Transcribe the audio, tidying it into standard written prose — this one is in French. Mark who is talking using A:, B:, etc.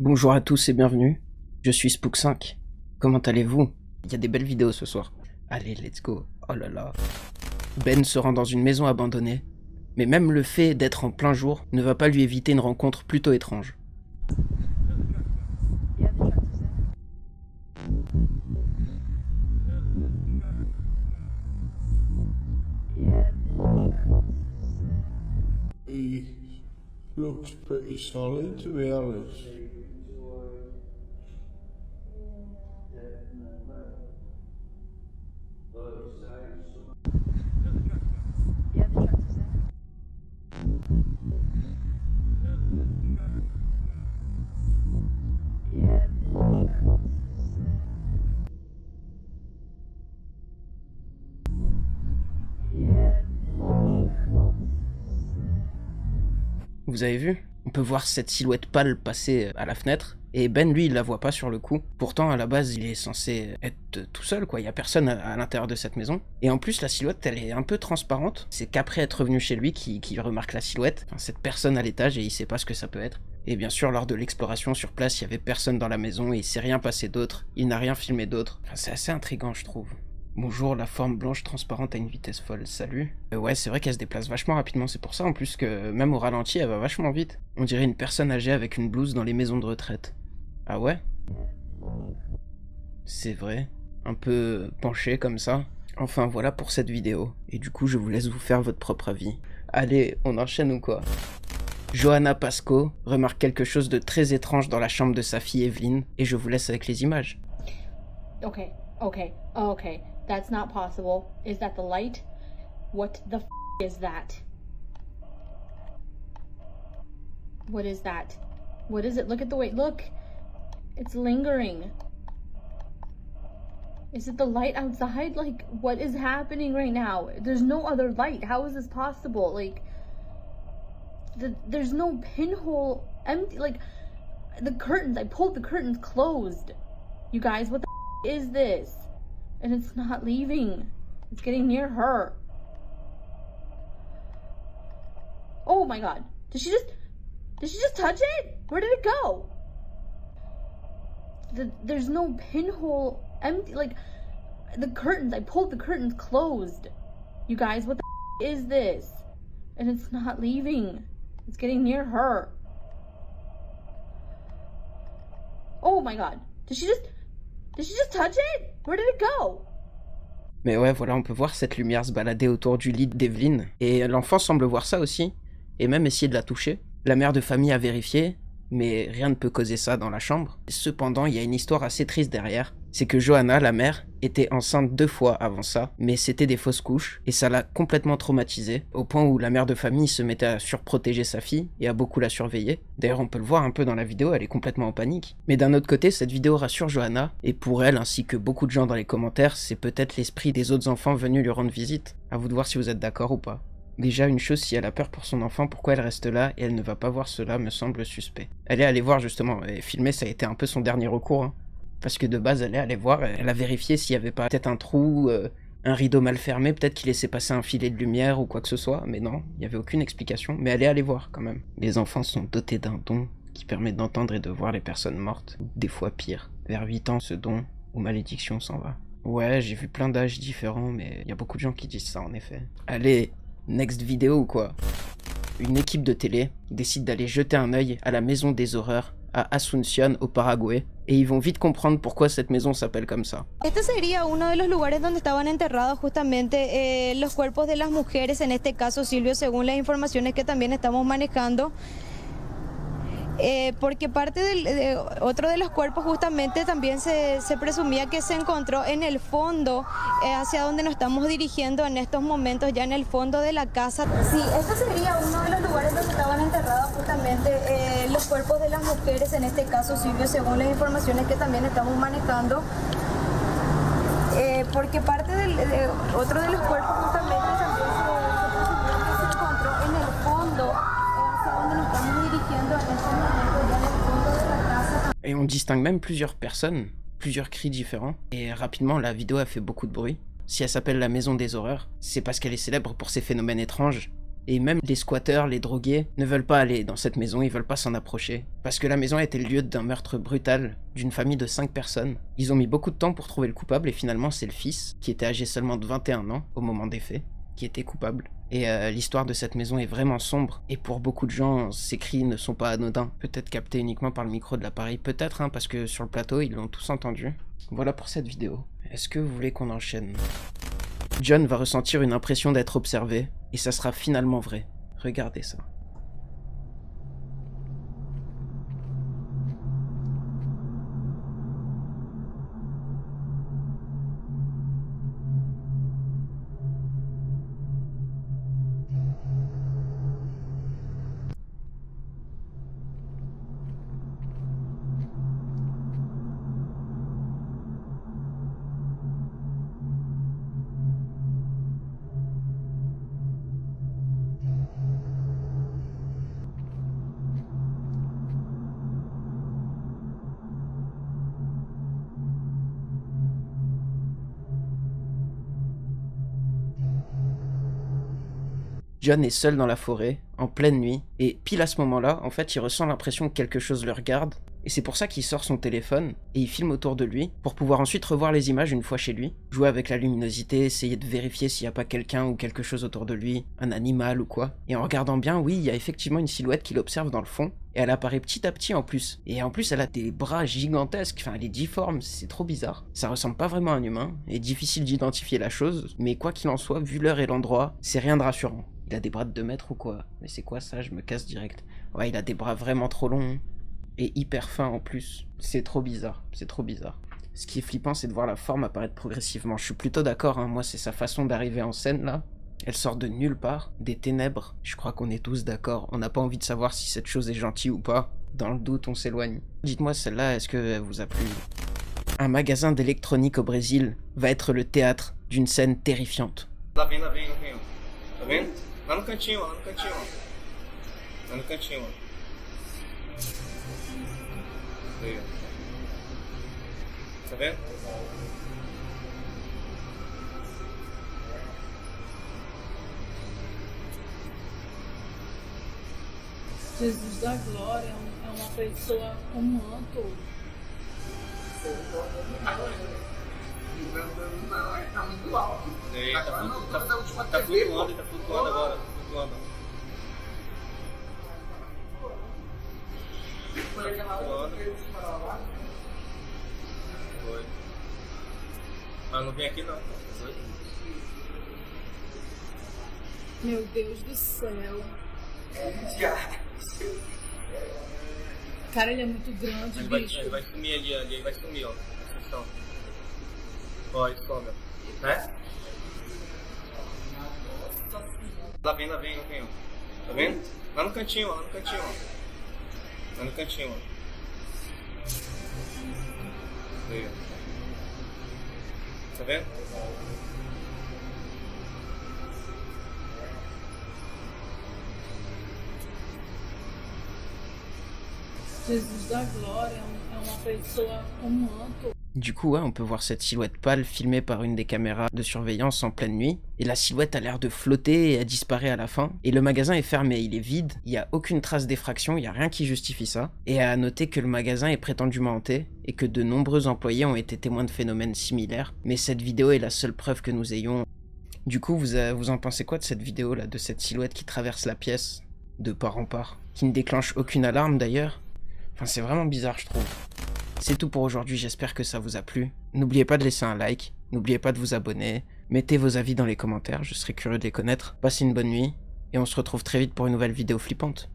A: Bonjour à tous et bienvenue, je suis Spook5. Comment allez-vous? Il y a des belles vidéos ce soir. Allez, let's go. Oh là là. Ben se rend dans une maison abandonnée, mais même le fait d'être en plein jour ne va pas lui éviter une rencontre plutôt étrange.
B: He looks pretty solid, to be honest.
A: Vous avez vu? On peut voir cette silhouette pâle passer à la fenêtre, et Ben lui il la voit pas sur le coup. Pourtant à la base il est censé être tout seul quoi, il y a personne à l'intérieur de cette maison. Et en plus la silhouette elle est un peu transparente, c'est qu'après être revenu chez lui qu'il remarque la silhouette, enfin, cette personne à l'étage et il sait pas ce que ça peut être. Et bien sûr lors de l'exploration sur place il y avait personne dans la maison et il s'est rien passé d'autre, il n'a rien filmé d'autre. Enfin, c'est assez intriguant je trouve. Bonjour, la forme blanche transparente à une vitesse folle, salut. Ouais, c'est vrai qu'elle se déplace vachement rapidement, c'est pour ça en plus que même au ralenti, elle va vachement vite. On dirait une personne âgée avec une blouse dans les maisons de retraite. Ah ouais? C'est vrai. Un peu penché comme ça. Enfin voilà pour cette vidéo. Et du coup, je vous laisse vous faire votre propre avis. Allez, on enchaîne ou quoi? Johanna Pasco remarque quelque chose de très étrange dans la chambre de sa fille Evelyn, et je vous laisse avec les images.
C: Okay. That's not possible. Is that the light? What the f is that? What is that? What is it? Look at the way, look. It's lingering. Is it the light outside? Like, what is happening right now? There's no other light. How is this possible? Like, there's no pinhole empty. Like, the curtains, I pulled the curtains closed. You guys, what the f is this? And it's not leaving. It's getting near her. Oh my god. Did she just touch it? Where did it go? There's no pinhole empty. Like, the curtains, I pulled the curtains closed. You guys, what the is this? And it's not leaving. It's getting near her. Oh my god. Did she just touch it? Where did it go?
A: Mais ouais, voilà, on peut voir cette lumière se balader autour du lit d'Evelyn, et l'enfant semble voir ça aussi, et même essayer de la toucher. La mère de famille a vérifié, mais rien ne peut causer ça dans la chambre. Cependant, il y a une histoire assez triste derrière. C'est que Johanna, la mère, était enceinte 2 fois avant ça, mais c'était des fausses couches, et ça l'a complètement traumatisée, au point où la mère de famille se mettait à surprotéger sa fille, et à beaucoup la surveiller. D'ailleurs, on peut le voir un peu dans la vidéo, elle est complètement en panique. Mais d'un autre côté, cette vidéo rassure Johanna, et pour elle, ainsi que beaucoup de gens dans les commentaires, c'est peut-être l'esprit des autres enfants venus lui rendre visite. À vous de voir si vous êtes d'accord ou pas. Déjà, une chose, si elle a peur pour son enfant, pourquoi elle reste là et elle ne va pas voir cela me semble suspect. Elle est allée voir justement, et filmer ça a été un peu son dernier recours, hein. Parce que de base, elle est allée voir, elle a vérifié s'il y avait pas peut-être un trou, un rideau mal fermé, peut-être qu'il laissait passer un filet de lumière ou quoi que ce soit, mais non, il n'y avait aucune explication, mais elle est allée voir quand même. Les enfants sont dotés d'un don qui permet d'entendre et de voir les personnes mortes, des fois pire. Vers 8 ans, ce don ou malédiction s'en va. Ouais, j'ai vu plein d'âges différents, mais il y a beaucoup de gens qui disent ça en effet. Allez, next vidéo ou quoi? Une équipe de télé décide d'aller jeter un œil à la maison des horreurs à Asunción au Paraguay, et ils vont vite comprendre pourquoi cette maison s'appelle comme ça.
D: Este sería uno de los lugares donde estaban enterrados justamente los cuerpos de las mujeres, en este caso Silvio, según las informaciones que también estamos manejando. Porque parte otro de los cuerpos justamente también se presumía que se encontró en el fondo, hacia donde nos estamos dirigiendo en estos momentos, ya en el fondo de la casa. Sí, este sería uno de los lugares donde estaban enterrados justamente los cuerpos de las mujeres, en este caso Silvio, según las informaciones que también estamos manejando. Porque parte otro de los cuerpos justamente también se encontró en el fondo, hacia donde nos estamos dirigiendo en estos momentos, ya en el fondo de la casa.
A: Et on distingue même plusieurs personnes, plusieurs cris différents, et rapidement la vidéo a fait beaucoup de bruit. Si elle s'appelle la maison des horreurs, c'est parce qu'elle est célèbre pour ses phénomènes étranges, Et même les squatteurs, les drogués, ne veulent pas aller dans cette maison, ils veulent pas s'en approcher. Parce que la maison était le lieu d'un meurtre brutal d'une famille de 5 personnes. Ils ont mis beaucoup de temps pour trouver le coupable et finalement c'est le fils, qui était âgé seulement de 21 ans au moment des faits, qui était coupable. Et l'histoire de cette maison est vraiment sombre, et pour beaucoup de gens, ces cris ne sont pas anodins. Peut-être captés uniquement par le micro de l'appareil, peut-être, hein, parce que sur le plateau, ils l'ont tous entendu. Voilà pour cette vidéo. Est-ce que vous voulez qu'on enchaîne? John va ressentir une impression d'être observé, et ça sera finalement vrai. Regardez ça. John est seul dans la forêt, en pleine nuit, et pile à ce moment-là, en fait, il ressent l'impression que quelque chose le regarde, et c'est pour ça qu'il sort son téléphone, et il filme autour de lui, pour pouvoir ensuite revoir les images une fois chez lui, jouer avec la luminosité, essayer de vérifier s'il n'y a pas quelqu'un ou quelque chose autour de lui, un animal ou quoi. Et en regardant bien, oui, il y a effectivement une silhouette qu'il observe dans le fond, et elle apparaît petit à petit en plus. Et en plus, elle a des bras gigantesques, enfin, elle est difforme, c'est trop bizarre. Ça ressemble pas vraiment à un humain, et difficile d'identifier la chose, mais quoi qu'il en soit, vu l'heure et l'endroit, c'est rien de rassurant. Il a des bras de 2 mètres ou quoi? Mais c'est quoi ça? Je me casse direct. Ouais, il a des bras vraiment trop longs. Et hyper fins en plus. C'est trop bizarre. C'est trop bizarre. Ce qui est flippant, c'est de voir la forme apparaître progressivement. Je suis plutôt d'accord, hein. Moi, c'est sa façon d'arriver en scène, là. Elle sort de nulle part, des ténèbres. Je crois qu'on est tous d'accord. On n'a pas envie de savoir si cette chose est gentille ou pas. Dans le doute, on s'éloigne. Dites-moi celle-là, est-ce qu'elle vous a plu? Un magasin d'électronique au Brésil va être le théâtre d'une scène terrifiante.
E: Lá vem, ó. Tá vendo? Lá no cantinho, ó. Lá no cantinho, ó. Lá no cantinho, ó. Aí, ó. Tá vendo?
F: Jesus da Glória é uma pessoa com manto.
E: Tá muito alto. Tá flutuando agora. Flutuando. Foi aquela outra que eles falaram lá? Foi. Mas não vem aqui não. Foi.
F: Meu Deus do céu. Cara, ele é muito grande, bicho.
E: Ele vai sumir ali, ele vai sumir, ó. Ó, isso some, ó. Né? Lá vem, ó. Tá vendo? Lá no cantinho, ó. Lá no cantinho, ó. Lá no cantinho, ó. Aí, ó. Tá vendo?
F: Jesus da Glória é uma pessoa com manto.
A: Du coup, ouais, on peut voir cette silhouette pâle filmée par une des caméras de surveillance en pleine nuit. Et la silhouette a l'air de flotter et elle disparaît à la fin. Et le magasin est fermé, il est vide, il n'y a aucune trace d'effraction, il n'y a rien qui justifie ça. Et à noter que le magasin est prétendument hanté et que de nombreux employés ont été témoins de phénomènes similaires. Mais cette vidéo est la seule preuve que nous ayons. Du coup, vous en pensez quoi de cette vidéo là, de cette silhouette qui traverse la pièce, de part en part, qui ne déclenche aucune alarme d'ailleurs? Enfin, c'est vraiment bizarre, je trouve. C'est tout pour aujourd'hui, j'espère que ça vous a plu. N'oubliez pas de laisser un like, n'oubliez pas de vous abonner, mettez vos avis dans les commentaires, je serais curieux de les connaître. Passez une bonne nuit, et on se retrouve très vite pour une nouvelle vidéo flippante.